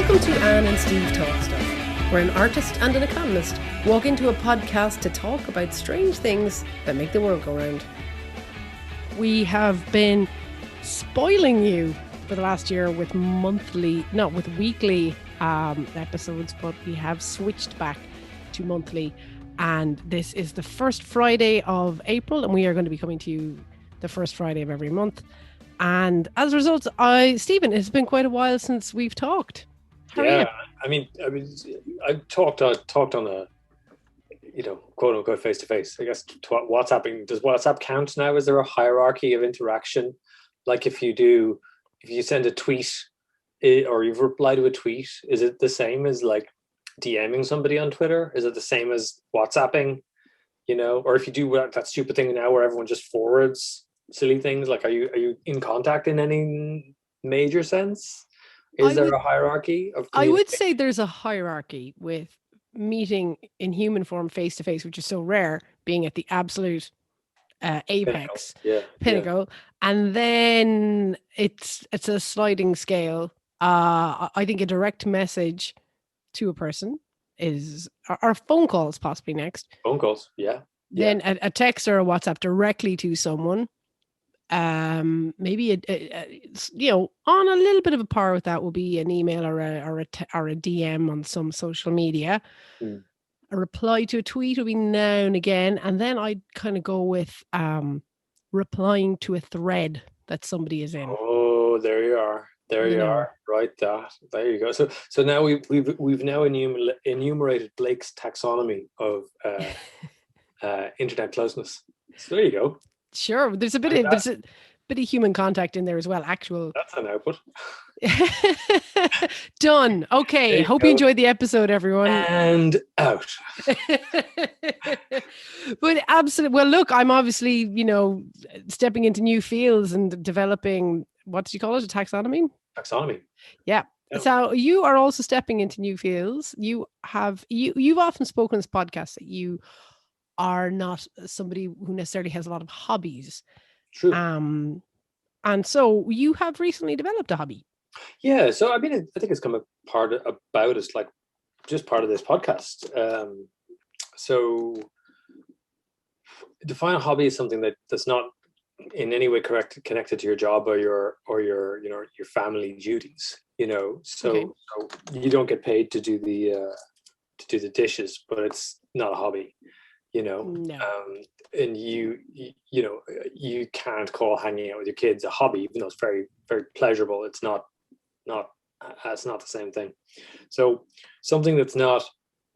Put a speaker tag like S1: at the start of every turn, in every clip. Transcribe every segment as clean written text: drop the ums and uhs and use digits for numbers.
S1: Welcome to Anne and Steve Talk Stuff, where an artist and an economist walk into a podcast to talk about strange things that make the world go round. We have been spoiling you for the last year with weekly episodes, but we have switched back to monthly, and this is the first Friday of April, and we are going to be coming to you the first Friday of every month. And as a result, Stephen, it's been quite a while since we've talked. How are you?
S2: I mean, I talked on a, quote unquote face to face. I guess WhatsApping. Does WhatsApp count now? Is there a hierarchy of interaction? Like if you send a tweet or you've replied to a tweet, is it the same as like DMing somebody on Twitter? Is it the same as WhatsApping? Or if you do that stupid thing now where everyone just forwards silly things, like are you in contact in any major sense? Is there a hierarchy of
S1: I would say there's a hierarchy, with meeting in human form face to face, which is so rare, being at the absolute apex, pinnacle. And then it's a sliding scale. I think a direct message to a person is, or phone calls possibly next.
S2: Phone calls, yeah.
S1: Then a text or a WhatsApp directly to someone. Maybe on a little bit of a par with that will be an email or a DM on some social media. A reply to a tweet will be now and again, and then I'd kind of go with replying to a thread that somebody is in.
S2: Oh, there you are. You are. Right, there you go. So now we've now enumerated Blake's taxonomy of internet closeness. So there you go.
S1: Sure, there's a bit of human contact in there as well.
S2: That's an output.
S1: Done. Okay. Hope you enjoyed the episode, everyone.
S2: And out.
S1: But absolutely. Well, look, I'm obviously, stepping into new fields and developing, what did you call it? A taxonomy?
S2: Taxonomy.
S1: Yeah. So you are also stepping into new fields. You've often spoken on this podcast that you are not somebody who necessarily has a lot of hobbies.
S2: True.
S1: And so you have recently developed a hobby.
S2: Yeah. So I mean, I think it's come about as like just part of this podcast. So define a hobby as something that's not in any way connected to your job or your family duties. So you don't get paid to do the dishes, but it's not a hobby.
S1: No.
S2: And you can't call hanging out with your kids a hobby, even though it's very, very pleasurable. It's not the same thing. So something that's not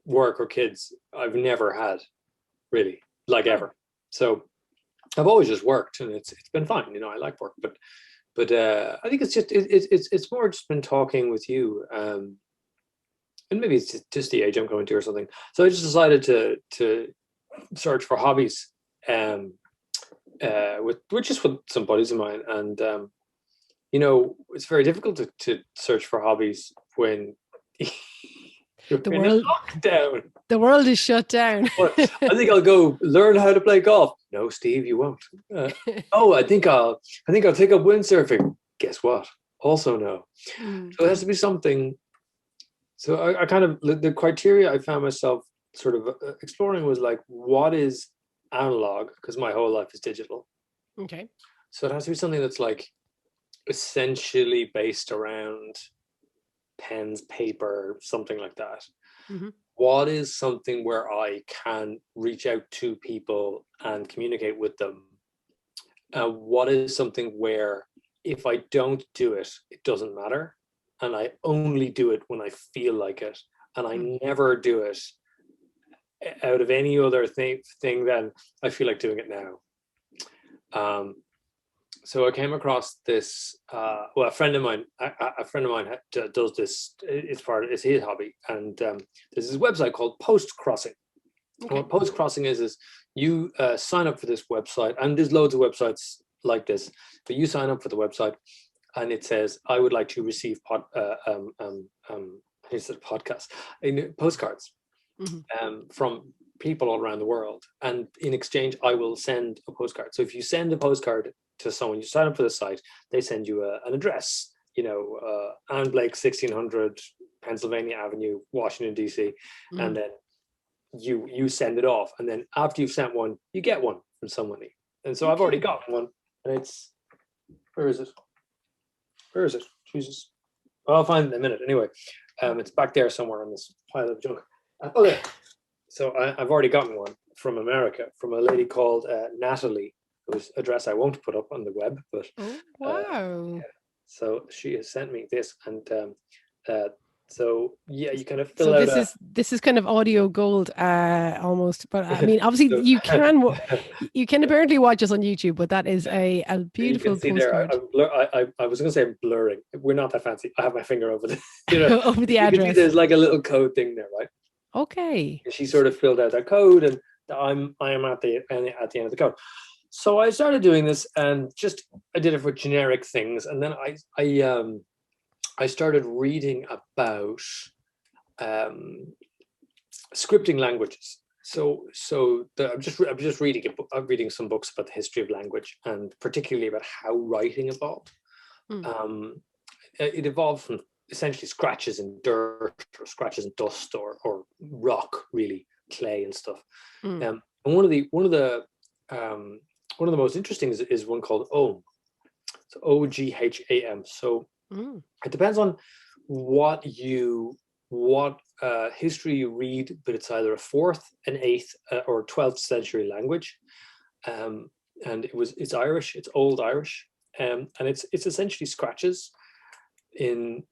S2: work or kids, I've never had really, like ever. So I've always just worked, and it's been fine. I like work, but I think it's just it's more just been talking with you, and maybe it's just the age I'm going to or something. So I just decided to search for hobbies with some buddies of mine, and it's very difficult to search for hobbies when you're in a lockdown.
S1: The world is shut down.
S2: But I think I'll go learn how to play golf. No, Steve, you won't. I think I'll take up windsurfing. Guess what? Also no. So it has to be something. So I kind of, the criteria I found myself sort of exploring was like, what is analog? Because my whole life is digital.
S1: Okay.
S2: So it has to be something that's like essentially based around pens, paper, something like that. Mm-hmm. What is something where I can reach out to people and communicate with them? What is something where if I don't do it, it doesn't matter, and I only do it when I feel like it, and I never do it out of any other thing than I feel like doing it now. So I came across this. A friend of mine does this. It's his hobby, and there's this website called Post Crossing. Okay. What Post Crossing is you sign up for this website, and there's loads of websites like this. But you sign up for the website, and it says, "I would like to receive postcards from people all around the world, and in exchange, I will send a postcard." So if you send a postcard to someone, you sign up for the site, they send you an address, Anne Blake, 1600 Pennsylvania Avenue, Washington DC, and then you send it off, and then after you've sent one, you get one from somebody. And so I've already got one, and it's where is it? Jesus, well, I'll find it in a minute. Anyway, it's back there somewhere on this pile of junk. Okay, so I've already gotten one from America, from a lady called Natalie, whose address I won't put up on the web, but
S1: wow.
S2: So she has sent me this, and so yeah, you kind of fill out.
S1: This is kind of audio gold, almost. But I mean, obviously, you can apparently watch us on YouTube. But that is a beautiful postcard.
S2: I was going to say I'm blurring. We're not that fancy. I have my finger over the
S1: over the address.
S2: There's like a little code thing there, right?
S1: Okay.
S2: And she sort of filled out that code, and I am at the end of the code. So I started doing this, and I did it for generic things, and then I started reading about scripting languages. So I'm just reading some books about the history of language, and particularly about how writing evolved. It evolved from essentially scratches in dirt, or scratches in dust, or rock, really, clay and stuff. And one of the most interesting is one called Ogham. So Ogham. So it depends on what history you read, but it's either a 4th, an 8th, or 12th century language, and it's Irish. It's Old Irish, and it's essentially scratches in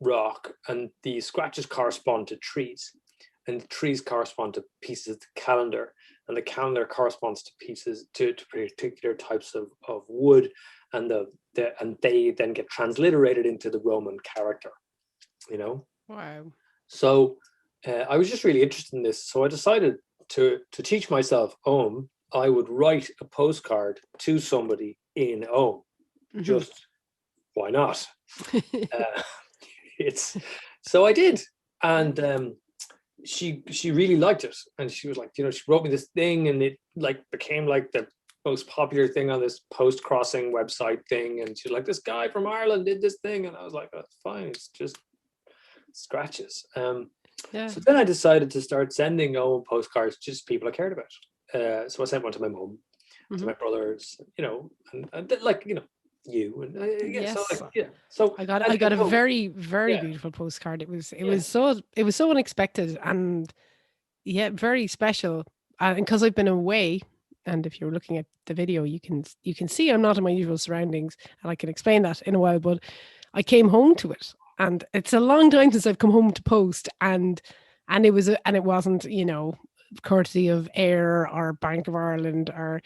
S2: rock, and the scratches correspond to trees, and the trees correspond to pieces of the calendar, and the calendar corresponds to pieces to particular types of wood, and they then get transliterated into the Roman character,
S1: Wow.
S2: So I was just really interested in this, so I decided to teach myself Ogham. I would write a postcard to somebody in Ogham. Just why not? So I did, and she really liked it, and she was like, she wrote me this thing, and it like became like the most popular thing on this post crossing website thing, and she's like, this guy from Ireland did this thing, and I was like, that's fine, it's just scratches. So then I decided to start sending postcards to just people I cared about. So I sent one to my mom, to my brothers, and like you, and
S1: yes.
S2: So
S1: I got a very, very beautiful postcard. It was so unexpected, and very special. And because I've been away, and if you're looking at the video, you can see I'm not in my usual surroundings, and I can explain that in a while. But I came home to it, and it's a long time since I've come home to post, and it wasn't courtesy of Air or Bank of Ireland or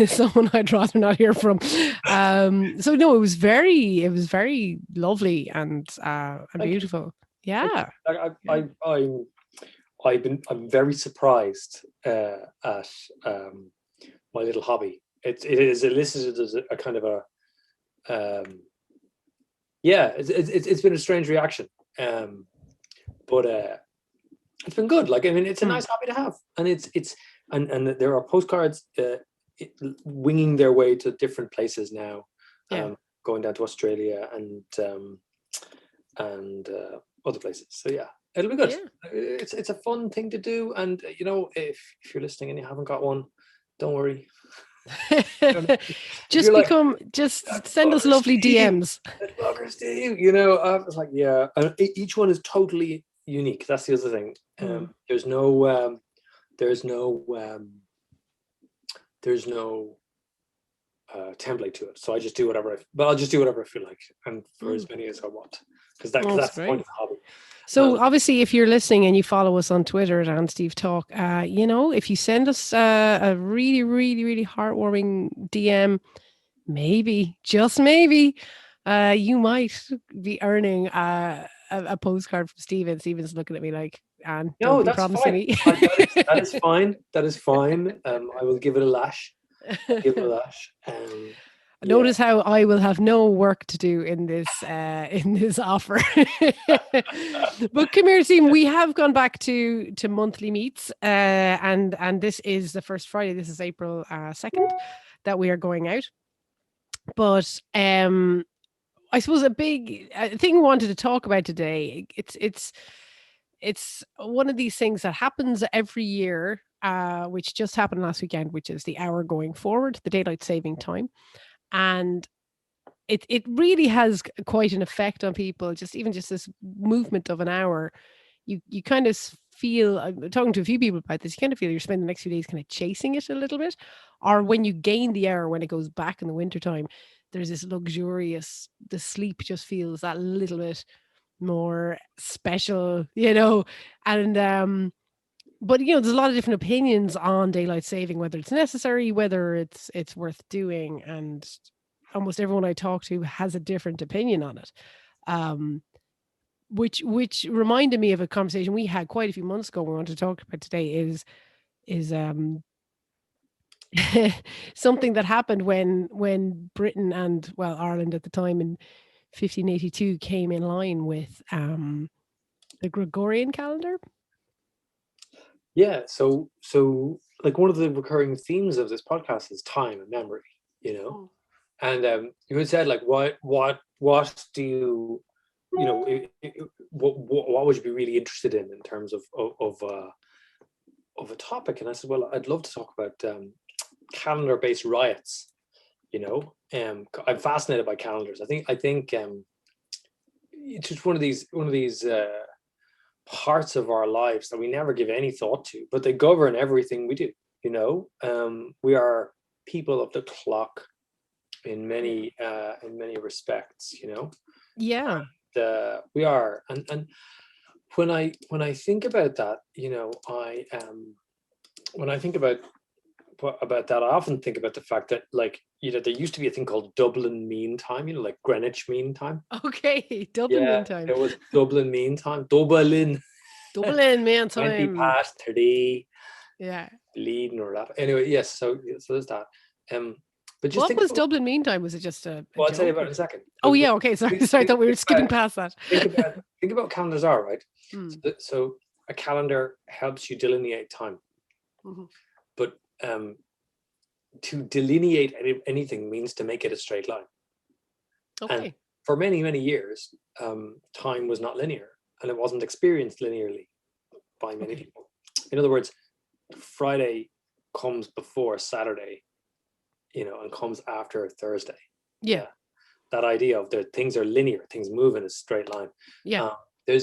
S1: someone I'd rather not hear from. So no, it was very lovely and beautiful. Yeah.
S2: I'm very surprised at my little hobby. It is elicited as a kind of a it's been a strange reaction, but it's been good. Like, I mean, it's a nice hobby to have, and and there are postcards winging their way to different places now, going down to Australia and other places. So yeah, it'll be good. It's a fun thing to do, and if you're listening and you haven't got one, don't worry.
S1: Just send us lovely DMs.
S2: Steve, I was like, and each one is totally unique. That's the other thing. There's no template to it, so I just do whatever. I'll just do whatever I feel like, and for as many as I want, because that's the point of the hobby.
S1: So obviously, if you're listening and you follow us on Twitter at @AndSteveTalk, if you send us a really, really, really heartwarming DM, maybe, just maybe, you might be earning a postcard from Stephen. Stephen's looking at me like, and no, that's promising me.
S2: That is fine. That is fine. I will give it a lash.
S1: Notice how I will have no work to do in this offer. But come here, team. We have gone back to monthly meets, and this is the first Friday. This is April 2nd that we are going out. But I suppose a big thing we wanted to talk about today. It's one of these things that happens every year, which just happened last weekend, which is the hour going forward, the daylight saving time, and it really has quite an effect on people. Just this movement of an hour, you kind of feel. I'm talking to a few people about this. You kind of feel you're spending the next few days kind of chasing it a little bit, or when you gain the hour when it goes back in the wintertime, there's this luxurious. The sleep just feels that little bit more special, and but there's a lot of different opinions on daylight saving, whether it's necessary, whether it's worth doing, and almost everyone I talk to has a different opinion on it. Which reminded me of a conversation we had quite a few months ago. We want to talk about today is something that happened when Britain and, well, Ireland at the time in 1582 came in line with the Gregorian calendar.
S2: Yeah, so like one of the recurring themes of this podcast is time and memory, and you had said like what do you what would you be really interested in terms of a topic? And I said, well, I'd love to talk about calendar-based riots. I'm fascinated by calendars. I think it's just one of these parts of our lives that we never give any thought to, but they govern everything we do. We are people of the clock in many respects.
S1: Yeah.
S2: We are, and when I think about that, when I think about that, I often think about the fact that, like, there used to be a thing called Dublin Mean Time, like Greenwich Mean Time.
S1: Okay, Dublin Mean Time.
S2: It was Dublin Mean Time. Dublin
S1: Mean Time.
S2: 20 past 30.
S1: Yeah.
S2: Leading or that. Anyway, yes. So there's that. But just
S1: what was Dublin Mean Time? Was it just a
S2: well, I'll tell you about it in a second.
S1: Oh yeah, okay. Sorry, I thought we were skipping past that.
S2: Think about what calendars are, right? So a calendar helps you delineate time. Mm-hmm. But to delineate anything means to make it a straight line. Okay. And for many, many years, time was not linear, and it wasn't experienced linearly by many people. In other words, Friday comes before Saturday, and comes after Thursday.
S1: Yeah.
S2: That idea of things are linear, things move in a straight line.
S1: Yeah.
S2: And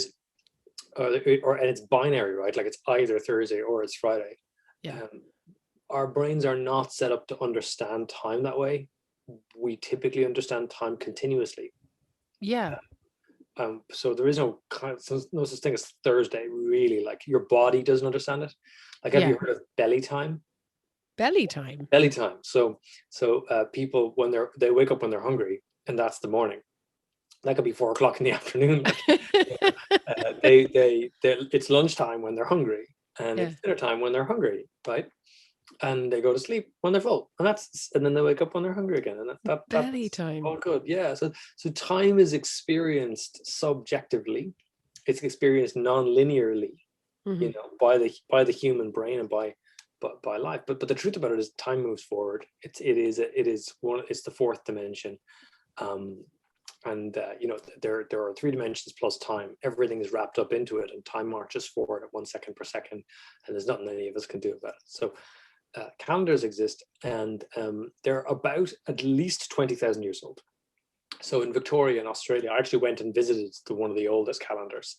S2: it's binary, right? Like it's either Thursday or it's Friday.
S1: Yeah.
S2: Our brains are not set up to understand time that way. We typically understand time continuously.
S1: Yeah.
S2: So there is no such thing as Thursday, really. Like your body doesn't understand it. Like, have you heard of belly time?
S1: Belly time.
S2: Belly time. So people, when they wake up when they're hungry, and that's the morning. That could be 4 o'clock in the afternoon. It's lunchtime when they're hungry, and it's dinner time when they're hungry, right? And they go to sleep when they're full, and then they wake up when they're hungry again, and that's
S1: belly time.
S2: Oh, good, yeah. So time is experienced subjectively. It's experienced non-linearly, by the human brain and by life. But the truth about it is, time moves forward. It's the fourth dimension, and there are 3 dimensions plus time. Everything is wrapped up into it, and time marches forward at 1 second per second, and there's nothing any of us can do about it. So calendars exist, and they're about at least 20,000 years old. So in Victoria, in Australia, I actually went and visited one of the oldest calendars.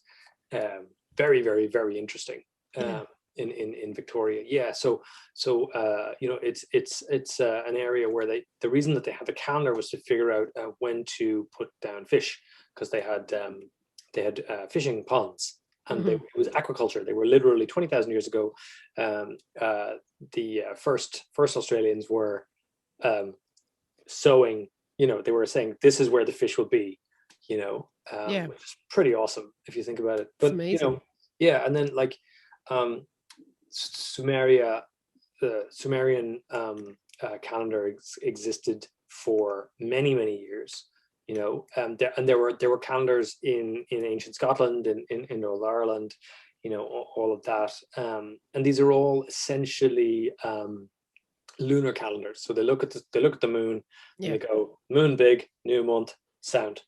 S2: Very, very, very interesting. In Victoria, So it's an area where the reason that they had the calendar was to figure out when to put down fish, because they had fishing ponds, and it was aquaculture. They were literally 20,000 years ago. The first Australians were sowing. They were saying this is where the fish will be. Which is pretty awesome if you think about it. But and then like. Sumeria, the Sumerian calendar existed for many, many years, and there were calendars in ancient Scotland, in Northern Ireland, all of that, and these are all essentially lunar calendars. So they look at the moon, and they go, moon big, new month, sound.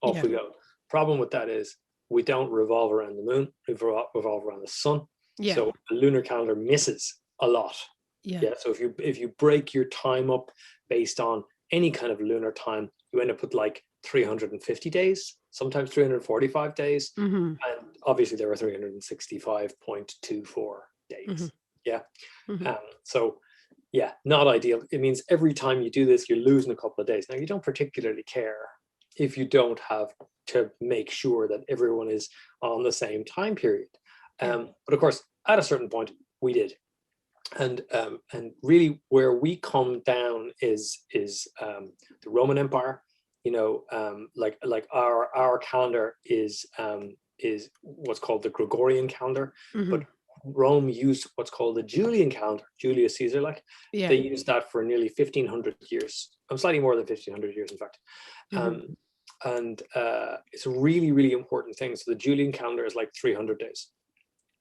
S2: off we go. Problem with that is we don't revolve around the moon, we revolve around the sun. So the lunar calendar misses a lot. So if you break your time up based on any kind of lunar time, you end up with like 350 days, sometimes 345 days, and obviously there are 365.24 days. So not ideal. It means every time you do this, you're losing a couple of days. Now, you don't particularly care if you don't have to make sure that everyone is on the same time period. But of course, at a certain point, we did. And really where we come down is the Roman Empire. Like our calendar is what's called the Gregorian Calendar, but Rome used what's called the Julian Calendar, Julius Caesar. They used that for nearly 1,500 years. Slightly more than 1,500 years, in fact. And it's a really, really important thing. So the Julian calendar is like 300 days.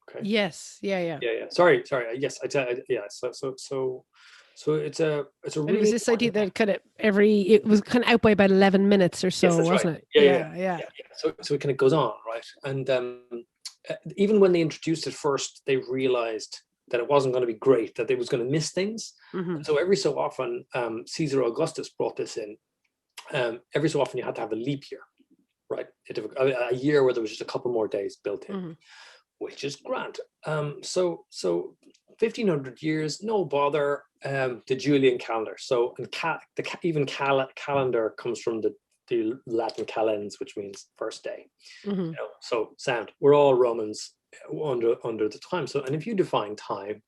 S2: Okay.
S1: Yes. Yeah.
S2: Sorry. Yes, So it's a really.
S1: It was this idea that it was kind of out by about 11 minutes or so,
S2: yes,
S1: wasn't
S2: right.
S1: it?
S2: Yeah. So it kind of goes on, right? And even when they introduced it first, they realized that it wasn't going to be great, that they was going to miss things. So every so often, Caesar Augustus brought this in. Every so often you had to have a leap year, right? A year where there was just a couple more days built in, which is grand. So 1,500 years, no bother. The Julian calendar. So even calendar comes from the Latin calens, which means first day. So sound. We're all Romans under the time. So, and if you define time,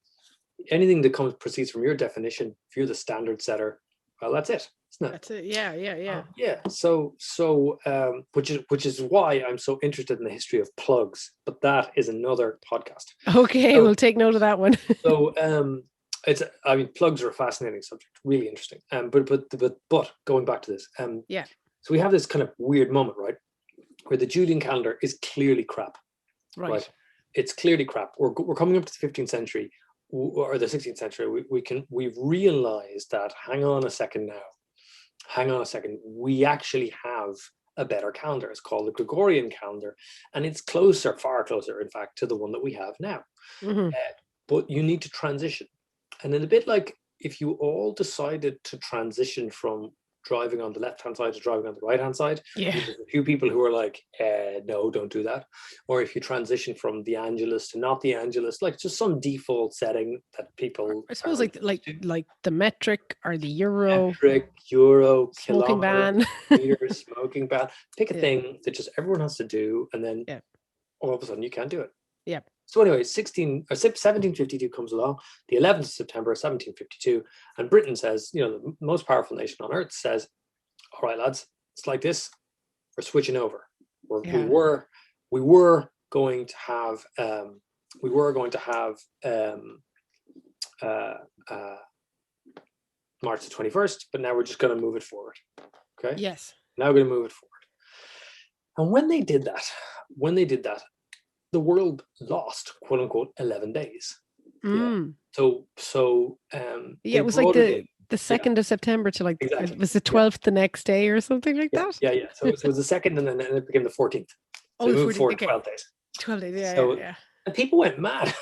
S2: anything that proceeds from your definition, if you're the standard setter, well, that's it.
S1: That's it. Yeah.
S2: So which is why I'm so interested in the history of plugs, but that is another podcast.
S1: Okay, we'll take note of that one.
S2: So plugs are a fascinating subject, really interesting. But going back to this, so we have this kind of weird moment, right, where the Julian calendar is clearly crap. Right? It's clearly crap. We're coming up to the 15th century or the 16th century. We've realized that. Hang on a second. We actually have a better calendar. It's called the Gregorian calendar, and it's far closer, in fact, to the one that we have now. But you need to transition. And in a bit like if you all decided to transition from driving on the left-hand side to driving on the right-hand side, there's a few people who are like, no, don't do that. Or if you transition from the Angelus to not the Angelus, like just some default setting that people,
S1: I suppose, like the metric or the euro,
S2: kilometer,
S1: smoking ban,
S2: meters, smoking ban. Pick a thing that just everyone has to do, and then all of a sudden you can't do it. So anyway, 1752 comes along, the 11th of September, 1752, and Britain says, the most powerful nation on earth says, all right, lads, it's like this. We're switching over. We were going to have March the 21st, but now we're just going to move it forward. Okay.
S1: Yes.
S2: Now we're going to move it forward. And when they did that, the world lost, quote unquote, 11 days.
S1: Mm.
S2: So
S1: it was like the 2nd of September to exactly. It was the 12th the next day or something like that.
S2: Yeah. So it was the 2nd, and then it became the 14th. So it moved forward 12 days.
S1: 12 days, yeah.
S2: And people went mad.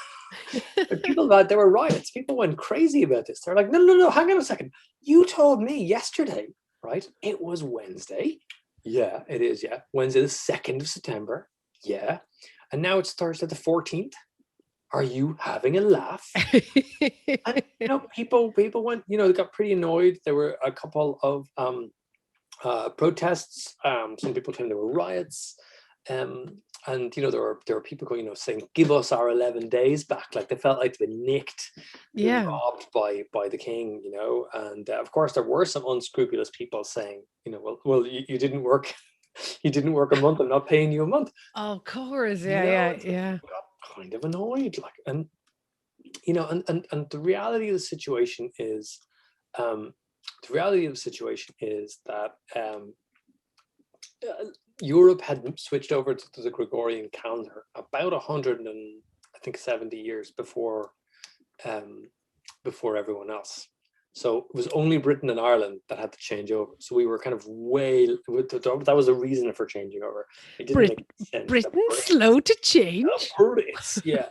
S2: There were riots. People went crazy about this. They're like, no, hang on a second. You told me yesterday, right? It was Wednesday. Yeah, it is. Yeah, Wednesday the 2nd of September. Yeah. And now it's Thursday the 14th. Are you having a laugh? And, people went, they got pretty annoyed. There were a couple of protests. Some people claimed there were riots. And, there were people going, saying, give us our 11 days back. Like they felt like they'd been nicked, robbed by the king, And of course, there were some unscrupulous people saying, well, you didn't work. You didn't work a month. I'm not paying you a month.
S1: Of course, yeah.
S2: Got kind of annoyed, and the reality of the situation is, that Europe had switched over to the Gregorian calendar about 170 years before everyone else. So it was only Britain and Ireland that had to change over. So we were kind of that was a reason for changing over. It didn't make sense.
S1: Britain's slow to change.
S2: Brits, yeah.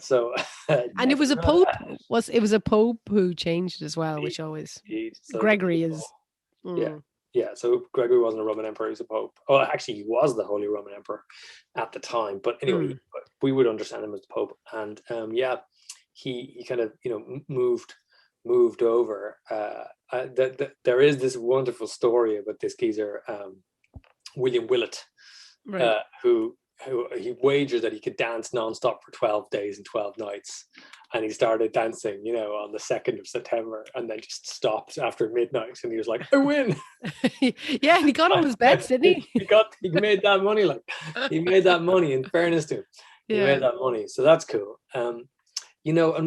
S2: So
S1: and it was a pope. It was a pope who changed as well, which always
S2: so
S1: Gregory is.
S2: Yeah. So Gregory wasn't a Roman emperor; he was a pope. Oh, actually, he was the Holy Roman Emperor at the time. But anyway, we would understand him as the Pope. And he kind of moved over. There is this wonderful story about this geezer, William Willett,
S1: right.
S2: Who he wagered that he could dance nonstop for 12 days and 12 nights. And he started dancing, on the 2nd of September, and then just stopped after midnight. And he was like, I win.
S1: Yeah, and he got all his bets, didn't he?
S2: he made that money. He made that money, in fairness to him. He made that money. So that's cool. And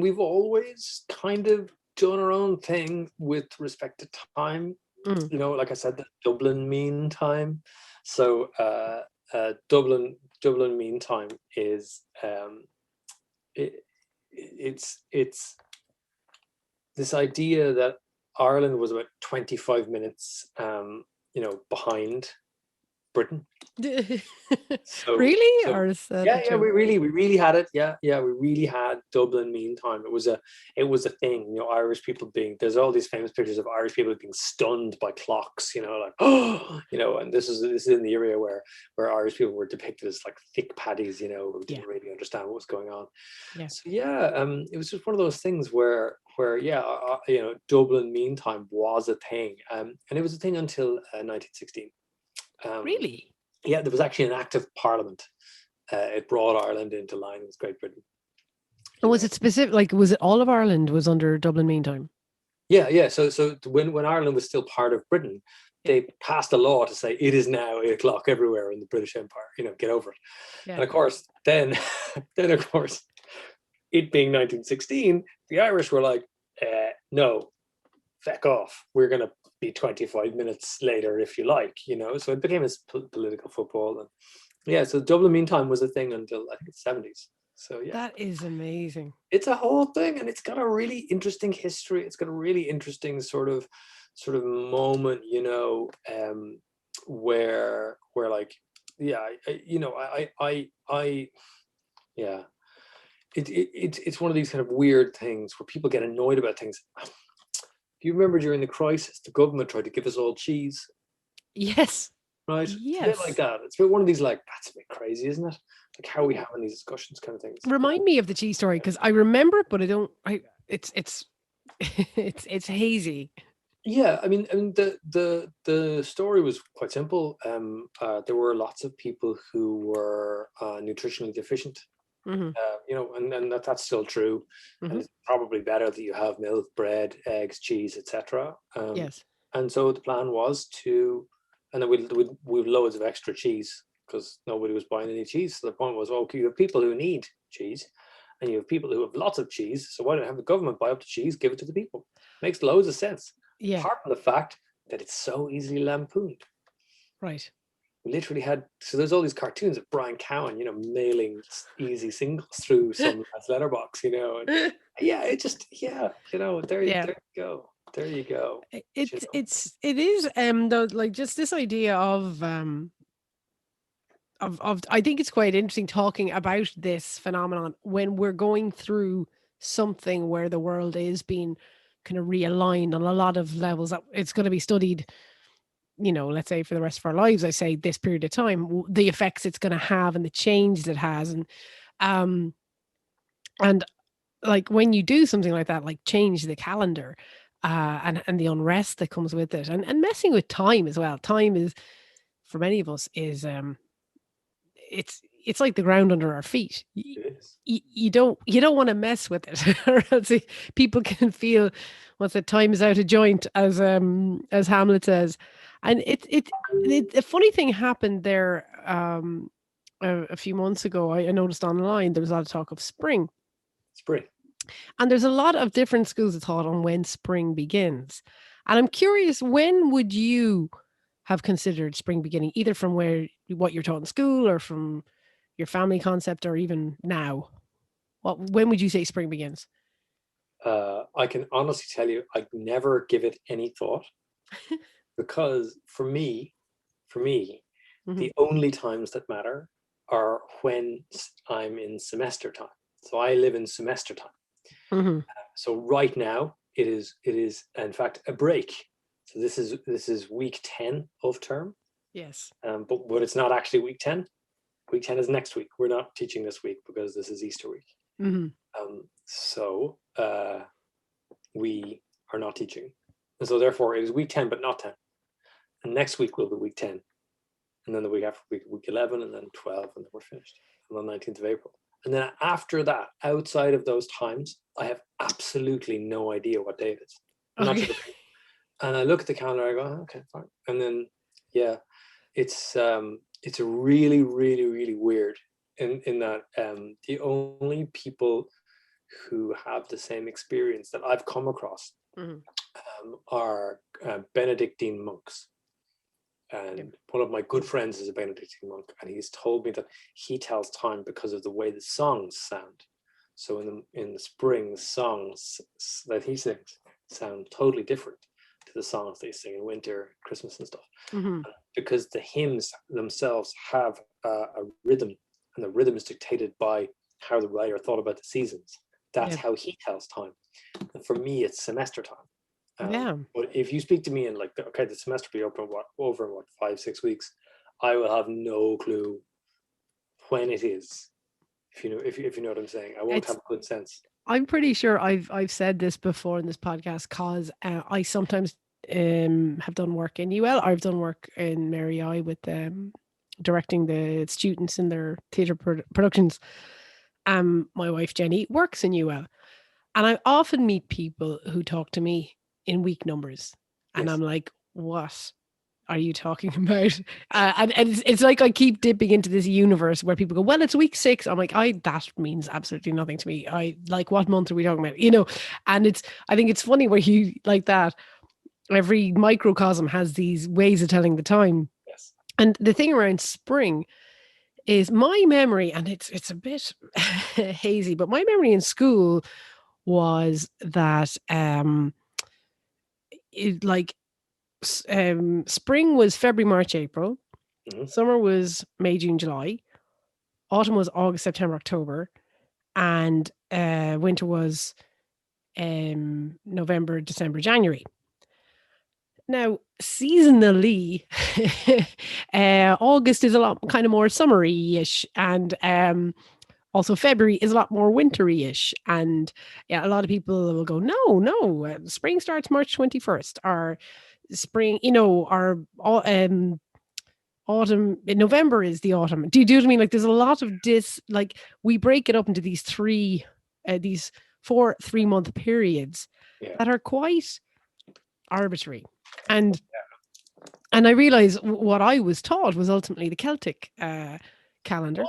S2: we've always kind of done our own thing with respect to time. Like I said, the Dublin mean time. So Dublin mean time is it's this idea that Ireland was about 25 minutes behind Britain.
S1: So, really? Or is that
S2: we really had it. We really had Dublin mean time. It was a thing. Irish people there's all these famous pictures of Irish people being stunned by clocks. And this is in the area where Irish people were depicted as like thick paddies. Who didn't really understand what was going on.
S1: Yeah.
S2: So it was just one of those things where Dublin mean time was a thing, and it was a thing until 1916.
S1: Really?
S2: Yeah, there was actually an act of Parliament. It brought Ireland into line with Great Britain.
S1: And was it specific? Like, was it all of Ireland was under Dublin mean time?
S2: Yeah. So when Ireland was still part of Britain, they passed a law to say it is now 8 o'clock everywhere in the British Empire. Get over it. Yeah. And of course, then of course, it being 1916, the Irish were like, no, feck off. We're going to be 25 minutes later if you like, so it became a political football. And so Dublin mean time was a thing until I think the 70s. So
S1: that is amazing.
S2: It's a whole thing, and it's got a really interesting history. It's got a really interesting sort of moment, where like, it's one of these kind of weird things where people get annoyed about things. Do you remember during the crisis, the government tried to give us all cheese?
S1: Yes.
S2: Right?
S1: Yes.
S2: It's a bit like that. It's a bit one of these, like, that's a bit crazy, isn't it? Like, how are we having these discussions kind of things.
S1: Remind me of the cheese story, because I remember it, but it's hazy.
S2: Yeah, I mean the story was quite simple. There were lots of people who were nutritionally deficient. And that's still true. And it's probably better that you have milk, bread, eggs, cheese, etc.
S1: Yes.
S2: And so the plan was and then we'd loads of extra cheese because nobody was buying any cheese. So the point was, okay, you have people who need cheese, and you have people who have lots of cheese. So why don't you have the government buy up the cheese, give it to the people? Makes loads of sense.
S1: Yeah.
S2: Apart from the fact that it's so easily lampooned.
S1: Right.
S2: We literally so there's all these cartoons of Brian Cowan, mailing easy singles through some letterbox, and it just, there you go. There you go.
S1: It is though, like, just this idea of I think it's quite interesting talking about this phenomenon when we're going through something where the world is being kind of realigned on a lot of levels. That it's going to be studied, let's say for the rest of our lives. I say this period of time, the effects it's going to have and the changes it has, and like when you do something like that, like change the calendar, and the unrest that comes with it, and messing with time as well. Time is, for many of us, is it's like the ground under our feet. You don't want to mess with it, or else people can feel time is out of joint, as Hamlet says. And a funny thing happened there a few months ago. I noticed online there was a lot of talk of spring. And there's a lot of different schools of thought on when spring begins. And I'm curious, when would you have considered spring beginning, either from what you're taught in school or from your family concept, or even now? When would you say spring begins?
S2: I can honestly tell you, I never give it any thought, because for me, the only times that matter are when I'm in semester time. So I live in semester time. So right now it is in fact a break. So this is week 10 of term.
S1: Yes.
S2: But it's not actually week 10. Week 10 is next week. We're not teaching this week because this is Easter week. So we are not teaching. And so therefore it is week 10, but not 10. And next week will be week 10. And then the week after week 11, and then 12, and then we're finished on the 19th of April. And then after that, outside of those times, I have absolutely no idea what day it is. Okay. And I look at the calendar, I go, oh, okay, fine. And then, yeah, it's really, really, really weird in that the only people who have the same experience that I've come across are Benedictine monks. And one of my good friends is a Benedictine monk, and he's told me that he tells time because of the way the songs sound. So in the spring, songs that he sings sound totally different to the songs they sing in winter, Christmas and stuff. Because the hymns themselves have a rhythm, and the rhythm is dictated by how the writer thought about the seasons. That's how he tells time. And for me, it's semester time. But if you speak to me and like, okay, the semester will be open over 5-6 weeks, I will have no clue when it is. If you know what I'm saying, I won't have a good sense.
S1: I'm pretty sure I've said this before in this podcast, because I sometimes have done work in UL. I've done work in Mary I with directing the students in their theatre productions. My wife Jenny works in UL, and I often meet people who talk to me in week numbers, and I'm like, what are you talking about? And it's like I keep dipping into this universe where people go, well, it's week 6. I'm like, that means absolutely nothing to me. I like, what month are we talking about? And I think it's funny where you like that. Every microcosm has these ways of telling the time.
S2: Yes.
S1: And the thing around spring is my memory, and it's a bit hazy, but my memory in school was that spring was February, March, April. Summer was May, June, July. Autumn was August, September, October. And winter was November, December, January. Now, seasonally, August is a lot kind of more summery-ish, and also February is a lot more wintry-ish. And a lot of people will go, no, spring starts March 21st, or spring, or autumn, November is the autumn. Do you know what I mean? Like, there's a lot of like, we break it up into these 4 3-month periods that are quite arbitrary. And I realize what I was taught was ultimately the Celtic calendar,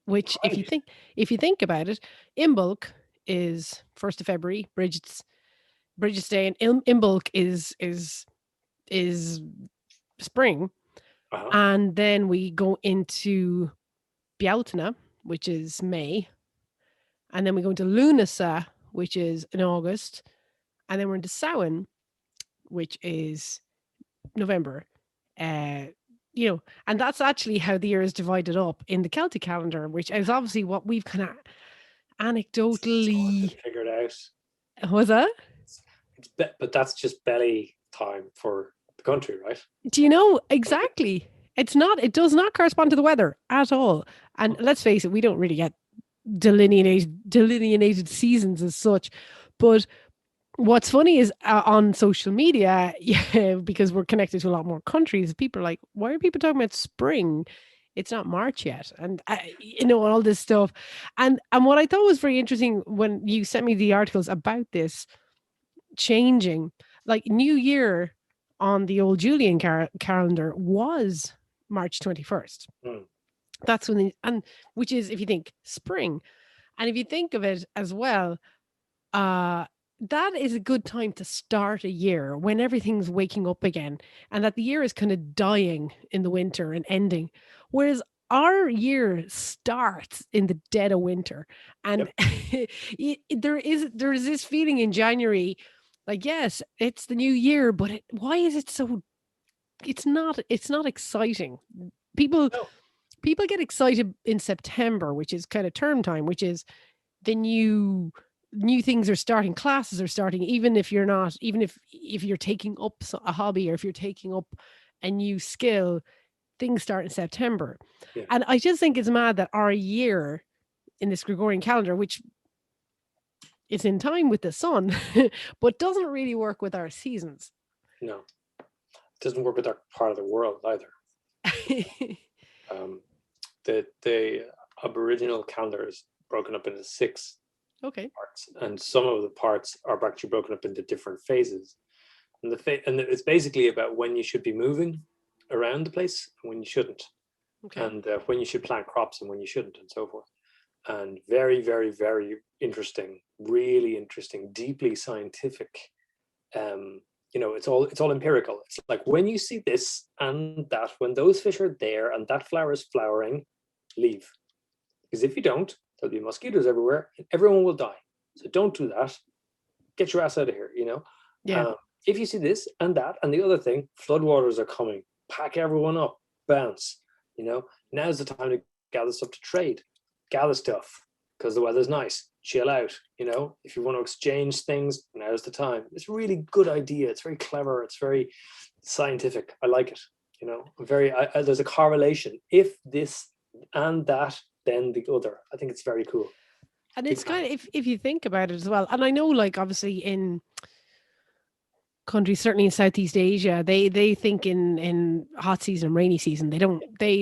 S1: which if you think about it, Imbolc is 1st of February, Bridget's Day, and Imbolc is spring. And then we go into Bealtaine, which is May, and then we go into Lunasa, which is in August, and then we're into Samhain, which is November. And that's actually how the year is divided up in the Celtic calendar, which is obviously what we've kind of anecdotally
S2: figured out.
S1: Was that?
S2: But that's just belly time for the country, right?
S1: Do you know exactly? It does not correspond to the weather at all. And let's face it, we don't really get delineated seasons as such. But what's funny is on social media, because we're connected to a lot more countries, people are like, why are people talking about spring? It's not March yet. And, all this stuff. And what I thought was very interesting when you sent me the articles about this changing, like New Year on the old Julian calendar was March 21st. That's when, which is, if you think spring, and if you think of it as well, that is a good time to start a year when everything's waking up again, and that the year is kind of dying in the winter and ending. Whereas our year starts in the dead of winter, and there's this feeling in January, like, yes, it's the new year, but why is it so? It's not exciting. People
S2: No.
S1: people get excited in September, which is kind of term time, which is the new things are starting, classes are starting, even if you're taking up a hobby, or if you're taking up a new skill, things start in September.
S2: Yeah.
S1: And I just think it's mad that our year in this Gregorian calendar, which is in time with the sun, but doesn't really work with our seasons.
S2: No, it doesn't work with our part of the world either. The Aboriginal calendar is broken up into 6 parts, and some of the parts are actually broken up into different phases. And it's basically about when you should be moving around the place and when you shouldn't, and when you should plant crops and when you shouldn't, and so forth. And very, very, very interesting, really interesting, deeply scientific. It's all empirical. It's like, when you see this and that, when those fish are there and that flower is flowering, leave. Because if you don't, there'll be mosquitoes everywhere and everyone will die. So don't do that. Get your ass out of here, if you see this and that and the other thing, floodwaters are coming. Pack everyone up, bounce. Now's the time to gather stuff to trade. Gather stuff because the weather's nice. Chill out. If you want to exchange things, now's the time. It's a really good idea. It's very clever. It's very scientific. I like it. There's a correlation. If this and that, then the other. I think it's very cool.
S1: And it's kind of, if you think about it as well, and I know, like, obviously in countries, certainly in Southeast Asia, they think in hot season and rainy season. They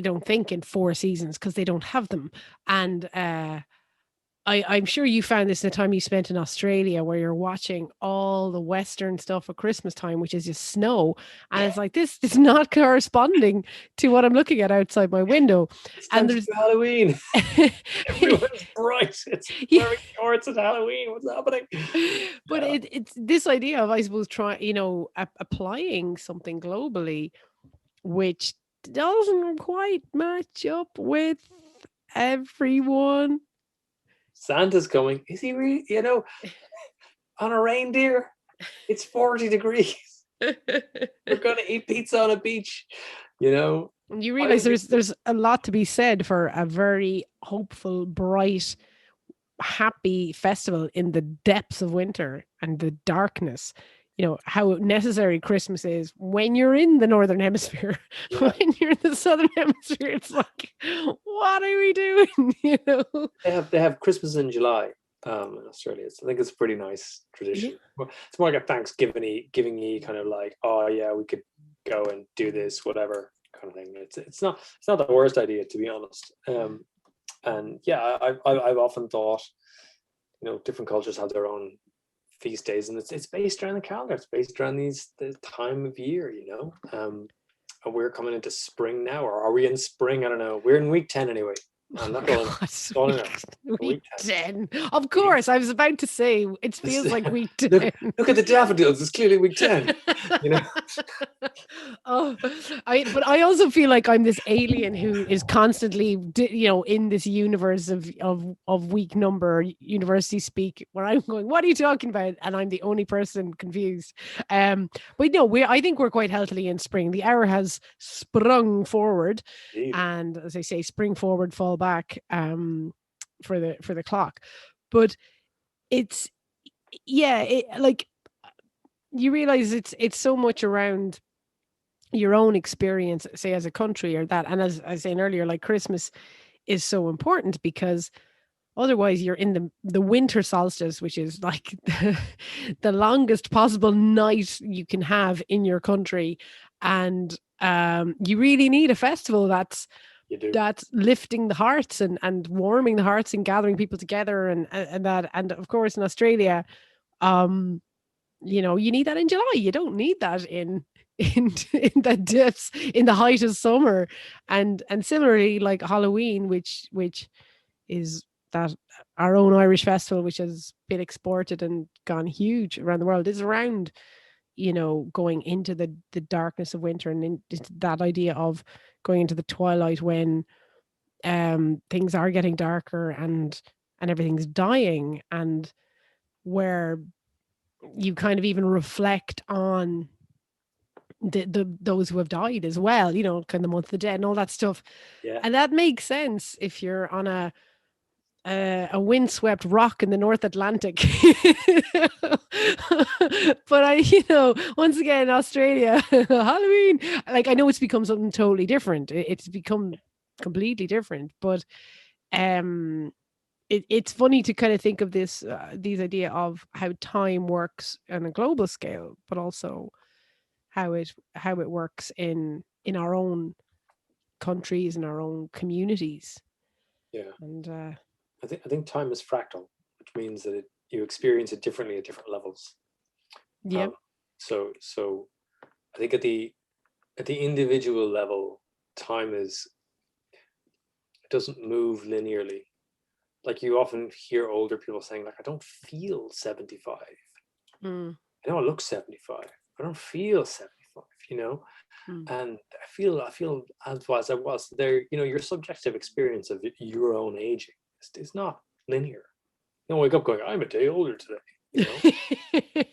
S1: don't think in 4 seasons because they don't have them. And I'm sure you found this in the time you spent in Australia, where you're watching all the Western stuff at Christmas time, which is just snow. And it's like, this is not corresponding to what I'm looking at outside my window.
S2: And there's Halloween. Everyone's bright. It's very shorts at Halloween. What's happening?
S1: But it's this idea of, I suppose, applying something globally, which doesn't quite match up with everyone.
S2: Santa's coming. Is he really, on a reindeer? It's 40 degrees. We're going to eat pizza on a beach, You
S1: realize there's a lot to be said for a very hopeful, bright, happy festival in the depths of winter and the darkness. How necessary Christmas is when you're in the Northern Hemisphere. Yeah. When you're in the Southern Hemisphere, it's like, what are we doing?
S2: They have Christmas in July in Australia. So I think it's a pretty nice tradition. Yeah. It's more like a Thanksgiving kind of like, oh yeah, we could go and do this, whatever kind of thing. It's not the worst idea, to be honest. And yeah, I've often thought, different cultures have their own feast days, and it's based around the calendar. It's based around the time of year, and we're coming into spring now, or are we in spring? I don't know. We're in week 10 anyway. I'm not going
S1: week 10. Of course, I was about to say, it feels like week 10.
S2: Look at the daffodils. It's clearly week 10.
S1: But I also feel like I'm this alien who is constantly, in this universe of week number, university speak, where I'm going, what are you talking about? And I'm the only person confused. But no, I think we're quite healthily in spring. The hour has sprung forward. Indeed. And as I say, spring forward, fall back for the clock. But it's, like, you realize it's so much around your own experience, say, as a country, or that. And as I was saying earlier, like, Christmas is so important because otherwise you're in the winter solstice, which is like the longest possible night you can have in your country. And you really need a festival that's lifting the hearts and warming the hearts and gathering people together and that. And of course, in Australia, you need that in July. You don't need that in the depths, in the height of summer. And similarly, like Halloween, which is that our own Irish festival, which has been exported and gone huge around the world, is around, going into the darkness of winter and into that idea of going into the twilight when things are getting darker and everything's dying, and where you kind of even reflect on the those who have died as well, kind of the month of the dead and all that stuff.
S2: Yeah.
S1: And that makes sense if you're on a windswept rock in the North Atlantic. But once again, Australia, Halloween, like, I know it's become something totally different. It's become completely different, but it's funny to kind of think of these idea of how time works on a global scale, but also how it works in our own countries, in our own communities.
S2: Yeah.
S1: And
S2: I think time is fractal, which means that you experience it differently at different levels.
S1: yeah.
S2: So I think at the individual level, time doesn't move linearly. Like, you often hear older people saying, like, I don't feel 75. I know I look 75. I don't feel 75, and I feel as I was there. Your subjective experience of your own aging is not linear. You don't wake up going, I'm a day older today.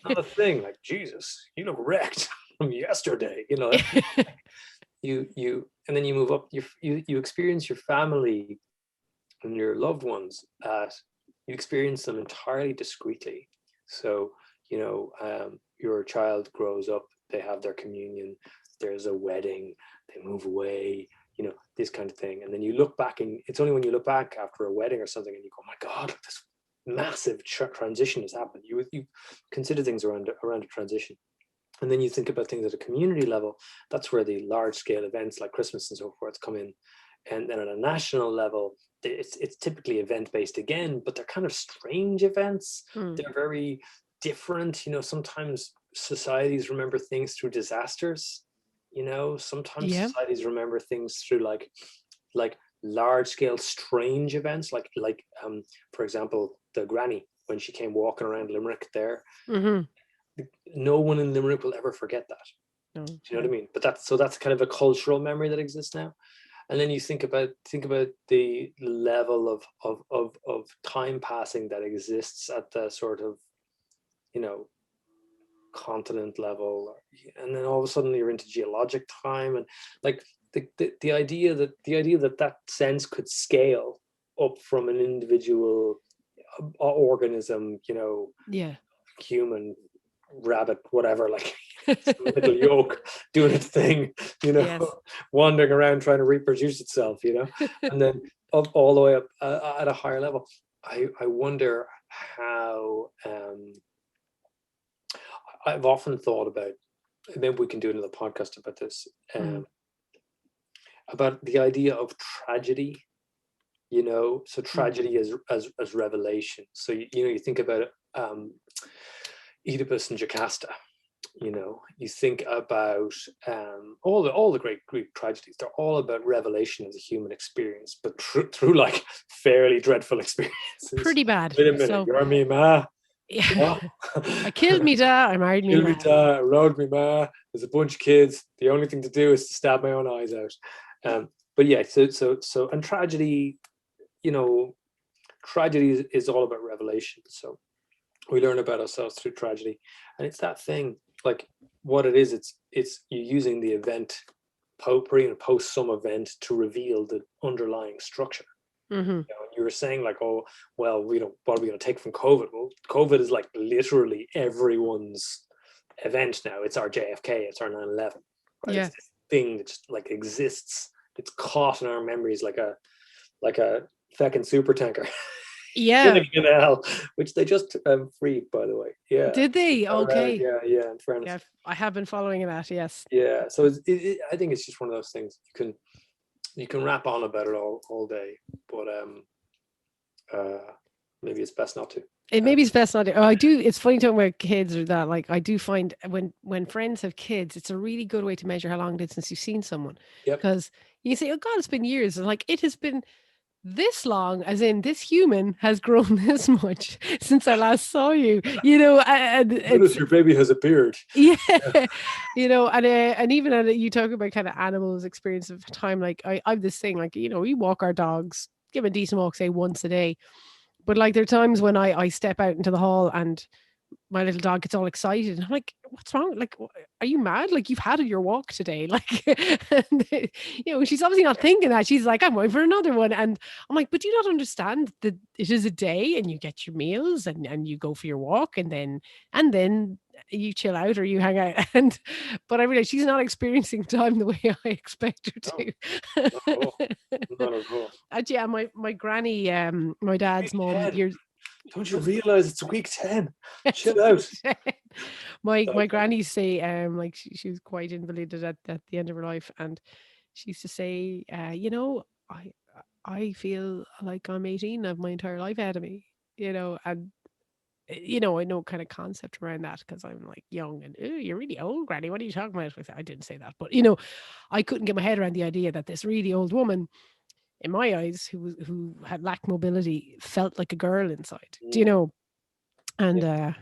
S2: Not a thing. Like, Jesus, you look wrecked from yesterday. You and then you move up. You experience your family and your loved ones you experience them entirely discreetly. So your child grows up, they have their communion, there's a wedding, they move away, this kind of thing. And then you look back, and it's only when you look back after a wedding or something and you go, my God, this massive transition has happened. You consider things around a transition. And then you think about things at a community level. That's where the large scale events like Christmas and so forth come in. And then at a national level, it's typically event based again, but they're kind of strange events. They're very different. Sometimes societies remember things through disasters. Sometimes societies remember things through like large scale strange events, like for example, the granny when she came walking around Limerick there. No one in Limerick will ever forget that. No. Do you know what I mean? But that's kind of a cultural memory that exists now. And then you think about the level of time passing that exists at the sort of continent level, and then all of a sudden you're into geologic time, and like the idea that sense could scale up from an individual organism, human, rabbit, whatever, like little yolk doing its thing, yes. Wandering around trying to reproduce itself, and then up all the way up at a higher level. I wonder how I've often thought about, maybe we can do another podcast about this, about the idea of tragedy, so tragedy as revelation. So you think about Oedipus and Jocasta. You think about all the great Greek tragedies. They're all about revelation of the human experience, but through like fairly dreadful experiences.
S1: Pretty bad.
S2: Wait a minute, you're me ma.
S1: Yeah. I killed me da. I married me ma.
S2: Killed me da. I rode me ma. There's a bunch of kids. The only thing to do is to stab my own eyes out. But yeah, so and tragedy, tragedy is all about revelation. So we learn about ourselves through tragedy, and it's that thing. Like, what it is, it's you using the event, pre and post some event, to reveal the underlying structure. You were saying like, oh well, what are we going to take from COVID? Well, COVID is like literally everyone's event now. It's our JFK, it's our 9/11, right? Yeah. It's this thing that just like exists. It's caught in our memories like a feckin' super tanker.
S1: Yeah.
S2: In hell, which they just freed, by the way. Yeah.
S1: Did they? Okay.
S2: Yeah. In fairness.
S1: Yeah, I have been following that. Yes.
S2: Yeah. So I think it's just one of those things you can rap on about it all day, but maybe it's best not to.
S1: Maybe it's best not to. I do. It's funny talking about kids or that. Like, I do find when friends have kids, it's a really good way to measure how long it is since you've seen someone.
S2: Yep.
S1: Because you say, "Oh God, it's been years," and like it has been this long, as in this human has grown this much since I last saw you, you know, and
S2: Notice your baby has a beard.
S1: Yeah, you know, and even you talk about kind of animals' experience of time. Like I've this thing, like, you know, we walk our dogs, give them a decent walk, say once a day. But like there are times when I step out into the hall and my little dog gets all excited. And I'm like, what's wrong? Like, are you mad? Like, you've had your walk today. Like, and, you know, she's obviously not thinking that. She's like, I'm going for another one. And I'm like, but do you not understand that it is a day and you get your meals and you go for your walk and then you chill out or you hang out. And, but I realize she's not experiencing time the way I expect her to.
S2: Not at all.
S1: Actually, yeah, my granny, my dad's mom,
S2: don't you realize it's week 10? Chill out.
S1: My granny used to say, like she was quite invalided at the end of her life, and she used to say, you know, I feel like I'm 18, I have my entire life ahead of me, you know, and you know, I know kind of concept around that because I'm like young and you're really old, granny. What are you talking about? I didn't say that, but you know, I couldn't get my head around the idea that this really old woman, in my eyes, who had lacked mobility, felt like a girl inside. Do you know? And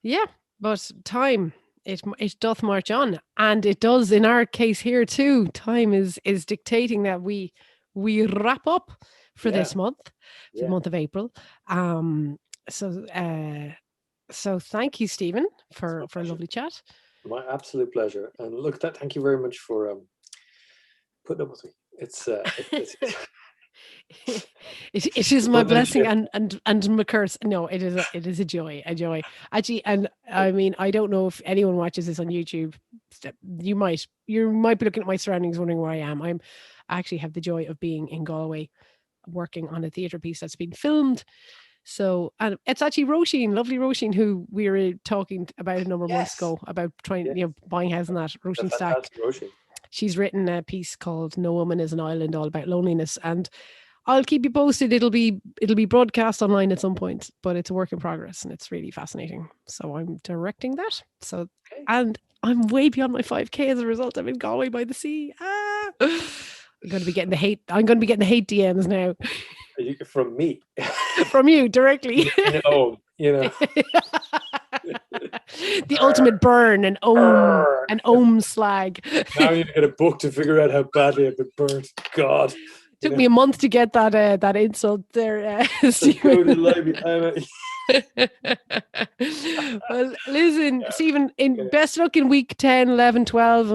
S1: yeah, but time it doth march on, and it does in our case here too. Time is dictating that we wrap up for this month, the month of April. So thank you, Stephen, for a lovely chat.
S2: My absolute pleasure. And look, thank you very much for putting up with me. It's
S1: it is my blessing and my curse. No, it is a joy. Actually, and I mean, I don't know if anyone watches this on YouTube. You might be looking at my surroundings wondering where I am. I actually have the joy of being in Galway, working on a theatre piece that's been filmed. So, and it's actually Roisin, lovely Roisin, who we were talking about a number of months ago about trying, you know, buying a house and that. Roisin Stack. She's written a piece called "No Woman is an Island," all about loneliness, and I'll keep you posted. It'll be broadcast online at some point, but it's a work in progress and it's really fascinating. So I'm directing that. So and I'm way beyond my 5K as a result. I'm in Galway by the sea. I'm going to be getting the hate. I'm going to be getting the hate DMs now.
S2: From me.
S1: From you directly.
S2: No, you know.
S1: The ultimate burn and ohm slag.
S2: Now you need to get a book to figure out how badly I've been burnt. God.
S1: Took me a month to get that insult there. Well, listen, Stephen, best luck in week 10, 11, 12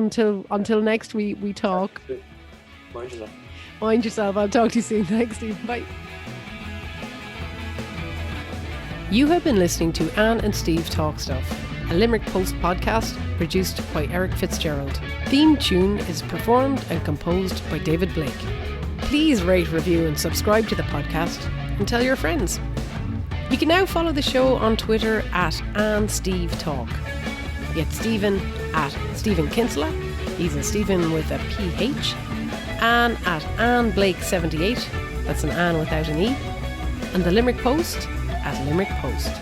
S1: until next week we talk.
S2: Mind yourself.
S1: Mind yourself. I'll talk to you soon. Thanks, Stephen. Bye. You have been listening to Anne and Steve Talk Stuff, a Limerick Post podcast produced by Eric Fitzgerald. Theme tune is performed and composed by David Blake. Please rate, review and subscribe to the podcast and tell your friends. You can now follow the show on Twitter at AnnSteveTalk. Get Stephen at Stephen Kinsella. He's a Stephen with a PH. Anne at Anne Blake 78. That's an Anne without an E. And the Limerick Post at Limerick Post.